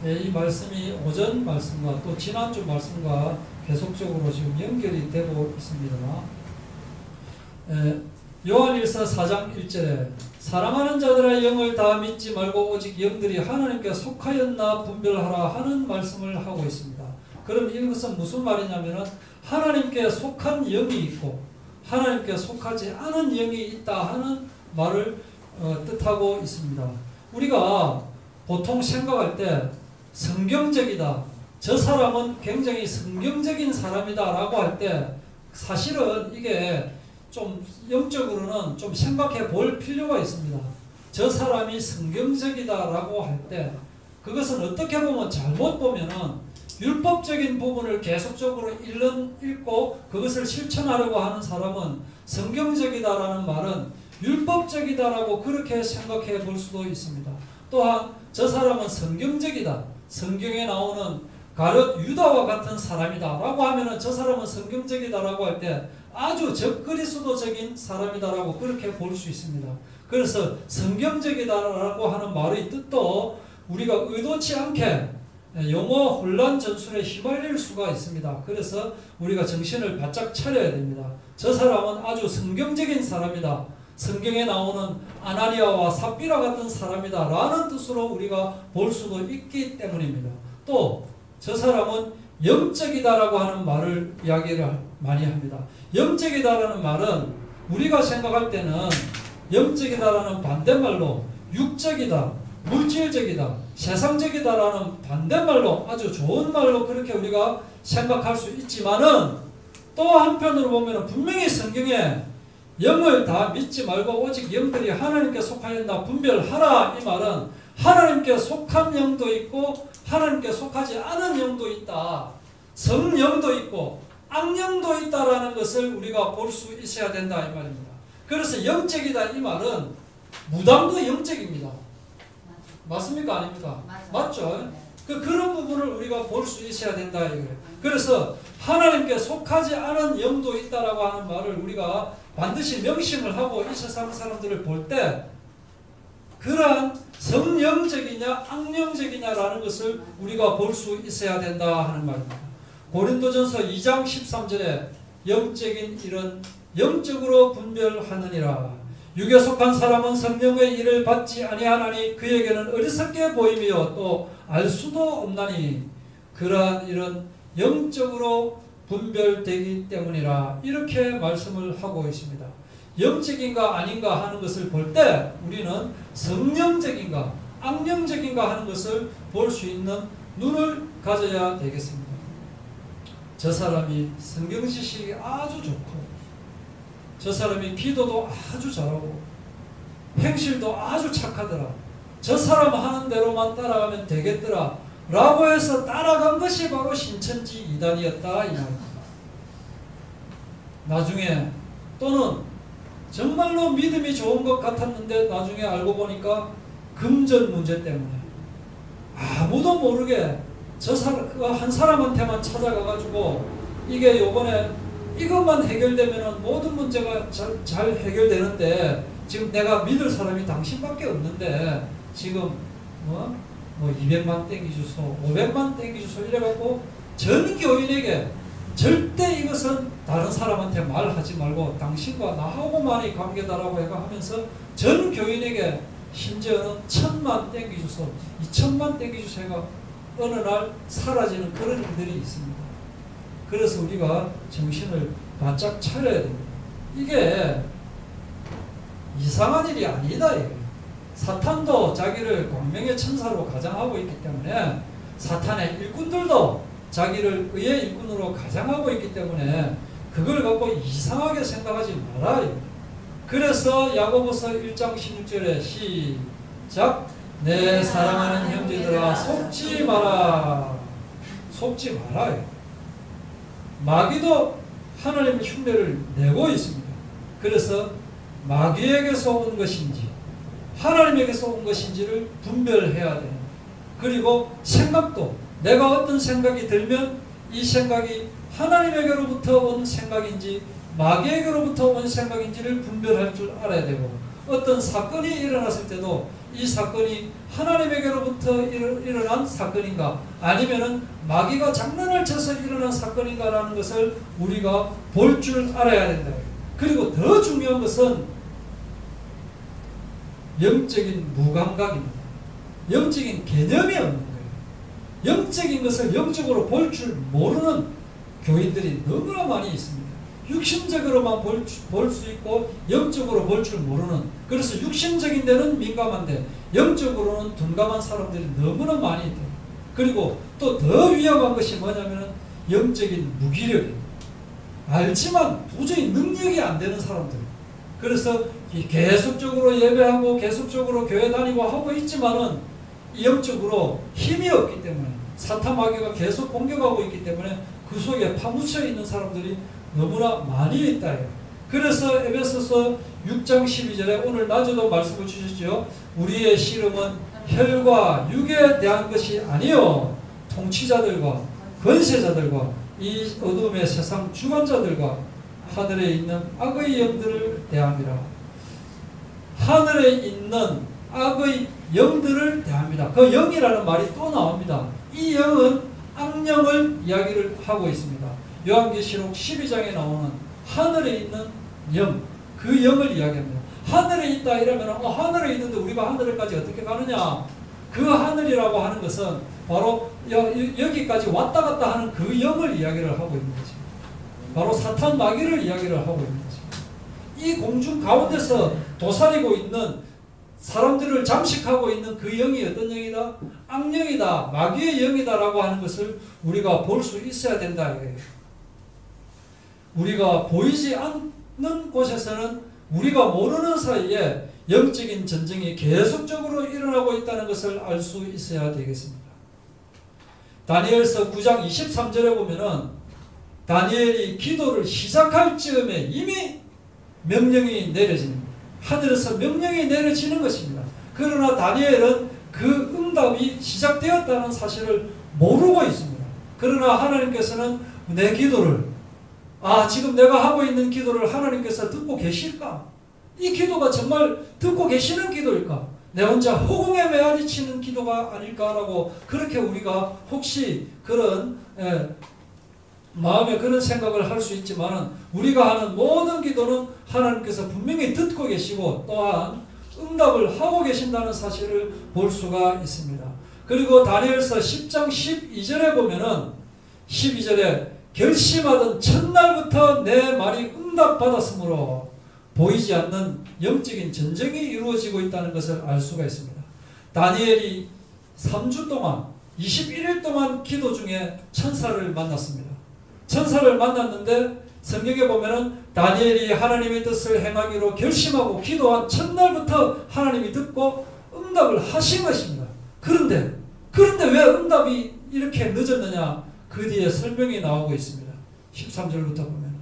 이 말씀이 오전 말씀과 또 지난주 말씀과 계속적으로 지금 연결이 되고 있습니다. 요한일서 4장 1절에 사랑하는 자들아 영을 다 믿지 말고 오직 영들이 하나님께 속하였나 분별하라 하는 말씀을 하고 있습니다. 그럼 이것은 무슨 말이냐면은 하나님께 속한 영이 있고 하나님께 속하지 않은 영이 있다 하는 말을 뜻하고 있습니다. 우리가 보통 생각할 때 성경적이다, 저 사람은 굉장히 성경적인 사람이다 라고 할 때 사실은 이게 좀 영적으로는 좀 생각해 볼 필요가 있습니다. 저 사람이 성경적이다 라고 할 때 그것은 어떻게 보면 잘못 보면은 율법적인 부분을 계속적으로 읽고 그것을 실천하려고 하는 사람은 성경적이다라는 말은 율법적이다라고 그렇게 생각해 볼 수도 있습니다. 또한 저 사람은 성경적이다, 성경에 나오는 가룟 유다와 같은 사람이다 라고 하면은 저 사람은 성경적이다 라고 할 때 아주 적그리스도적인 사람이다 라고 그렇게 볼 수 있습니다. 그래서 성경적이다 라고 하는 말의 뜻도 우리가 의도치 않게 용어 혼란 전술에 휘말릴 수가 있습니다. 그래서 우리가 정신을 바짝 차려야 됩니다. 저 사람은 아주 성경적인 사람이다, 성경에 나오는 아나니아와 삽비라 같은 사람이다 라는 뜻으로 우리가 볼 수도 있기 때문입니다. 또 저 사람은 영적이다라고 하는 말을 이야기를 많이 합니다. 영적이다라는 말은 우리가 생각할 때는 영적이다라는 반대말로 육적이다, 물질적이다, 세상적이다라는 반대말로 아주 좋은 말로 그렇게 우리가 생각할 수 있지만은 또 한편으로 보면 분명히 성경에 영을 다 믿지 말고 오직 영들이 하나님께 속하였나 분별하라 이 말은 하나님께 속한 영도 있고 하나님께 속하지 않은 영도 있다, 성령도 있고 악령도 있다라는 것을 우리가 볼 수 있어야 된다 이 말입니다. 그래서 영적이다 이 말은 무당도 영적입니다. 맞습니까? 아닙니까? 맞죠? 그런 부분을 우리가 볼 수 있어야 된다 이거예요. 그래서 하나님께 속하지 않은 영도 있다라고 하는 말을 우리가 반드시 명심을 하고 이 세상 사람들을 볼 때 그러한 성령적이냐 악령적이냐라는 것을 우리가 볼 수 있어야 된다 하는 말입니다. 고린도전서 2장 13절에 영적인 일은 영적으로 분별하느니라. 육에 속한 사람은 성령의 일을 받지 아니하나니 그에게는 어리석게 보이며 또 알 수도 없나니 그러한 일은 영적으로 분별되기 때문이라. 이렇게 말씀을 하고 있습니다. 영적인가 아닌가 하는 것을 볼 때 우리는 성령적인가 악령적인가 하는 것을 볼 수 있는 눈을 가져야 되겠습니다. 저 사람이 성경 지식이 아주 좋고 저 사람이 기도도 아주 잘하고 행실도 아주 착하더라, 저 사람 하는 대로만 따라가면 되겠더라 라고 해서 따라간 것이 바로 신천지 이단이었다 이 말입니다. 나중에 또는 정말로 믿음이 좋은 것 같았는데 나중에 알고 보니까 금전 문제 때문에 아무도 모르게 저 사람 한 사람한테만 찾아가가지고 이게 요번에 이것만 해결되면 모든 문제가 잘 해결되는데 지금 내가 믿을 사람이 당신밖에 없는데 지금 뭐 200만 땡기 주소 500만 땡기 주소 이래갖고 전 교인에게 절대 이것은 다른 사람한테 말하지 말고 당신과 나하고만의 관계다라고 하면서 전 교인에게 심지어는 1000만 땡기 주소 2000만 땡기 주소 해가 어느 날 사라지는 그런 일들이 있습니다. 그래서 우리가 정신을 바짝 차려야 됩니다. 이게 이상한 일이 아니다 이거예요. 사탄도 자기를 광명의 천사로 가장하고 있기 때문에 사탄의 일꾼들도 자기를 의의 일꾼으로 가장하고 있기 때문에 그걸 갖고 이상하게 생각하지 말아요. 그래서 야고보서 1장 16절에 시작, 내 사랑하는 형제들아 속지 마라. 속지 말아요. 마귀도 하나님의 흉내를 내고 있습니다. 그래서 마귀에게서 온 것인지 하나님에게서 온 것인지를 분별해야 돼요. 그리고 생각도 내가 어떤 생각이 들면 이 생각이 하나님에게로부터 온 생각인지 마귀에게로부터 온 생각인지를 분별할 줄 알아야 되고 어떤 사건이 일어났을 때도 이 사건이 하나님에게로부터 일어난 사건인가 아니면은 마귀가 장난을 쳐서 일어난 사건인가라는 것을 우리가 볼 줄 알아야 된다. 그리고 더 중요한 것은 영적인 무감각입니다. 영적인 개념이 없는 거예요. 영적인 것을 영적으로 볼 줄 모르는 교인들이 너무나 많이 있습니다. 육신적으로만 볼 수 있고 영적으로 볼 줄 모르는, 그래서 육신적인 데는 민감한데 영적으로는 둔감한 사람들이 너무나 많이 있대요. 그리고 또 더 위험한 것이 뭐냐면 영적인 무기력이에요. 알지만 도저히 능력이 안 되는 사람들. 그래서 계속적으로 예배하고 계속적으로 교회 다니고 하고 있지만은 영적으로 힘이 없기 때문에 사탄 마귀가 계속 공격하고 있기 때문에 그 속에 파묻혀 있는 사람들이 너무나 많이 있다. 그래서 에베소서 6장 12절에 오늘 낮에도 말씀을 주셨죠. 우리의 씨름은 혈과 육에 대한 것이 아니요 통치자들과 권세자들과 이 어둠의 세상 주관자들과 하늘에 있는 악의 영들을 대합니다. 하늘에 있는 악의 영들을 대합니다. 그 영이라는 말이 또 나옵니다. 이 영은 악령을 이야기를 하고 있습니다. 요한계시록 12장에 나오는 하늘에 있는 영, 그 영을 이야기합니다. 하늘에 있다 이러면 하늘에 있는데 우리가 하늘에까지 어떻게 가느냐? 그 하늘이라고 하는 것은 바로 여기까지 왔다 갔다 하는 그 영을 이야기를 하고 있는 거죠. 바로 사탄 마귀를 이야기를 하고 있는 거죠. 이 공중 가운데서 도사리고 있는 사람들을 잠식하고 있는 그 영이 어떤 영이다? 악령이다, 마귀의 영이다라고 하는 것을 우리가 볼 수 있어야 된다 이거예요. 우리가 보이지 않는 곳에서는 우리가 모르는 사이에 영적인 전쟁이 계속적으로 일어나고 있다는 것을 알 수 있어야 되겠습니다. 다니엘서 9장 23절에 보면은 다니엘이 기도를 시작할 즈음에 이미 명령이 내려집니다. 하늘에서 명령이 내려지는 것입니다. 그러나 다니엘은 그 응답이 시작되었다는 사실을 모르고 있습니다. 그러나 하나님께서는 내 기도를 지금 내가 하고 있는 기도를 하나님께서 듣고 계실까? 이 기도가 정말 듣고 계시는 기도일까? 내 혼자 허공에 메아리 치는 기도가 아닐까라고 그렇게 우리가 혹시 그런 마음에 그런 생각을 할 수 있지만 우리가 하는 모든 기도는 하나님께서 분명히 듣고 계시고 또한 응답을 하고 계신다는 사실을 볼 수가 있습니다. 그리고 다니엘서 10장 12절에 보면은 12절에 결심하던 첫날부터 내 말이 응답받았으므로 보이지 않는 영적인 전쟁이 이루어지고 있다는 것을 알 수가 있습니다. 다니엘이 3주 동안 21일 동안 기도 중에 천사를 만났습니다. 천사를 만났는데 성경에 보면은 다니엘이 하나님의 뜻을 행하기로 결심하고 기도한 첫날부터 하나님이 듣고 응답을 하신 것입니다. 그런데 왜 응답이 이렇게 늦었느냐? 그 뒤에 설명이 나오고 있습니다. 13절부터 보면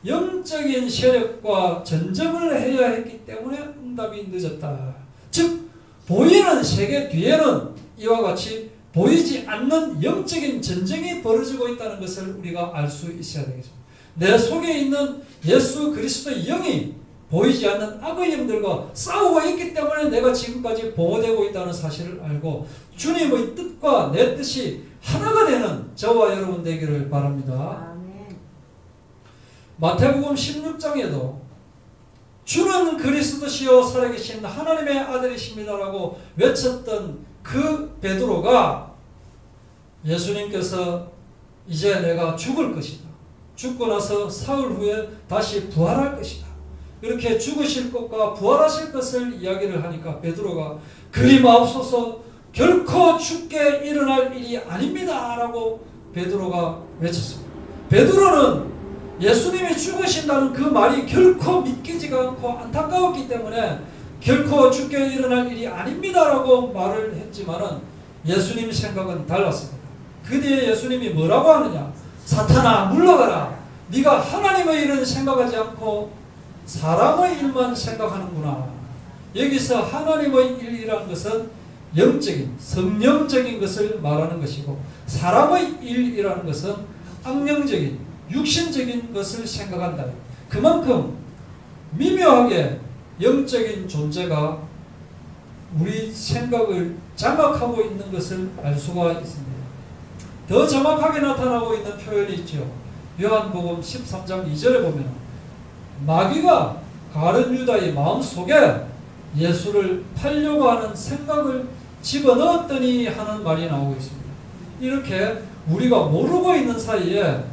영적인 세력과 전쟁을 해야 했기 때문에 응답이 늦었다. 즉 보이는 세계 뒤에는 이와 같이 보이지 않는 영적인 전쟁이 벌어지고 있다는 것을 우리가 알 수 있어야 되겠습니다. 내 속에 있는 예수 그리스도의 영이 보이지 않는 악의 영들과 싸우고 있기 때문에 내가 지금까지 보호되고 있다는 사실을 알고 주님의 뜻과 내 뜻이 하나가 되는 저와 여러분 되기를 바랍니다. 아멘. 마태복음 16장에도 주는 그리스도시요 살아계신 하나님의 아들이십니다라고 외쳤던 그 베드로가 예수님께서 이제 내가 죽을 것이다. 죽고 나서 사흘 후에 다시 부활할 것이다. 이렇게 죽으실 것과 부활하실 것을 이야기를 하니까 베드로가 그리 마옵소서 결코 죽게 일어날 일이 아닙니다 라고 베드로가 외쳤습니다. 베드로는 예수님이 죽으신다는 그 말이 결코 믿기지가 않고 안타까웠기 때문에 결코 죽게 일어날 일이 아닙니다라고 말을 했지만은 예수님 생각은 달랐습니다. 그 뒤에 예수님이 뭐라고 하느냐? 사탄아 물러가라. 네가 하나님의 일은 생각하지 않고 사람의 일만 생각하는구나. 여기서 하나님의 일이라는 것은 영적인 성령적인 것을 말하는 것이고 사람의 일이라는 것은 악령적인 육신적인 것을 생각한다. 그만큼 미묘하게 영적인 존재가 우리 생각을 장악하고 있는 것을 알 수가 있습니다. 더 정확하게 나타나고 있는 표현이 있죠. 요한복음 13장 2절에 보면 마귀가 가룟 유다의 마음속에 예수를 팔려고 하는 생각을 집어넣었더니 하는 말이 나오고 있습니다. 이렇게 우리가 모르고 있는 사이에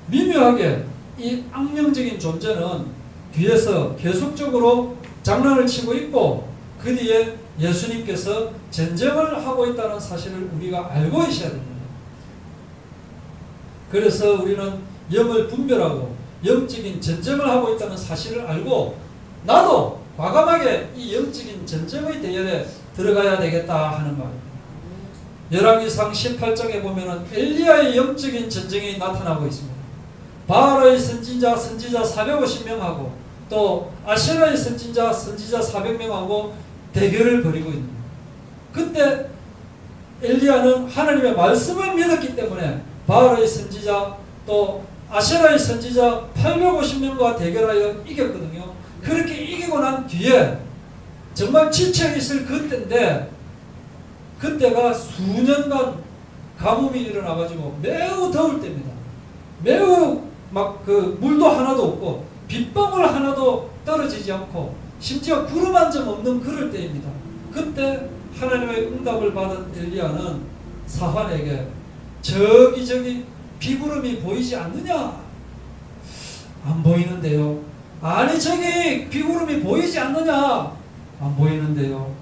미묘하게 이 악령적인 존재는 뒤에서 계속적으로 장난을 치고 있고 그 뒤에 예수님께서 전쟁을 하고 있다는 사실을 우리가 알고 있어야 됩니다. 그래서 우리는 영을 분별하고 영적인 전쟁을 하고 있다는 사실을 알고 나도 과감하게 이 영적인 전쟁의 대열에 들어가야 되겠다 하는 말입니다. 열왕기상 18장에 보면은 엘리야의 영적인 전쟁이 나타나고 있습니다. 바알의 선지자 450명하고 또 아세라의 선지자 400명하고 대결을 벌이고 있는 거예요. 그때 엘리야는 하나님의 말씀을 믿었기 때문에 바알의 선지자 또 아세라의 선지자 850명과 대결하여 이겼거든요. 그렇게 이기고 난 뒤에 정말 지쳐있을 그때인데 그때가 수년간 가뭄이 일어나가지고 매우 더울 때입니다. 매우 막 그 물도 하나도 없고 빗방울 하나도 떨어지지 않고 심지어 구름 한 점 없는 그럴 때입니다. 그때 하나님의 응답을 받은 엘리야는 사환에게 저기 비구름이 보이지 않느냐? 안 보이는데요. 아니 저기 비구름이 보이지 않느냐? 안 보이는데요.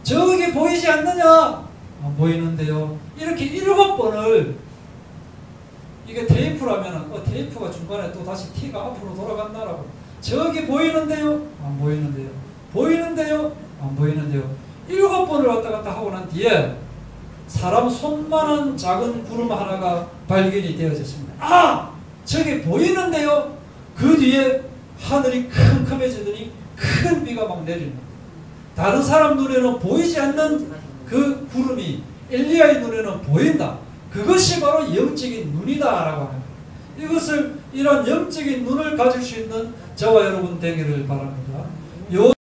저기 보이지 않느냐? 안 보이는데요. 이렇게 7번을 이게 테이프라면 테이프가 중간에 또 다시 T가 앞으로 돌아간다라고 저기 보이는데요? 안 보이는데요. 보이는데요? 안 보이는데요. 7번을 왔다 갔다 하고 난 뒤에 사람 손만한 작은 구름 하나가 발견이 되어졌습니다. 아! 저기 보이는데요? 그 뒤에 하늘이 컴컴해지더니 큰 비가 막 내립니다. 다른 사람 눈에는 보이지 않는 그 구름이 엘리야의 눈에는 보인다. 그것이 바로 영적인 눈이다라고 합니다. 이런 영적인 눈을 가질 수 있는 저와 여러분 되기를 바랍니다.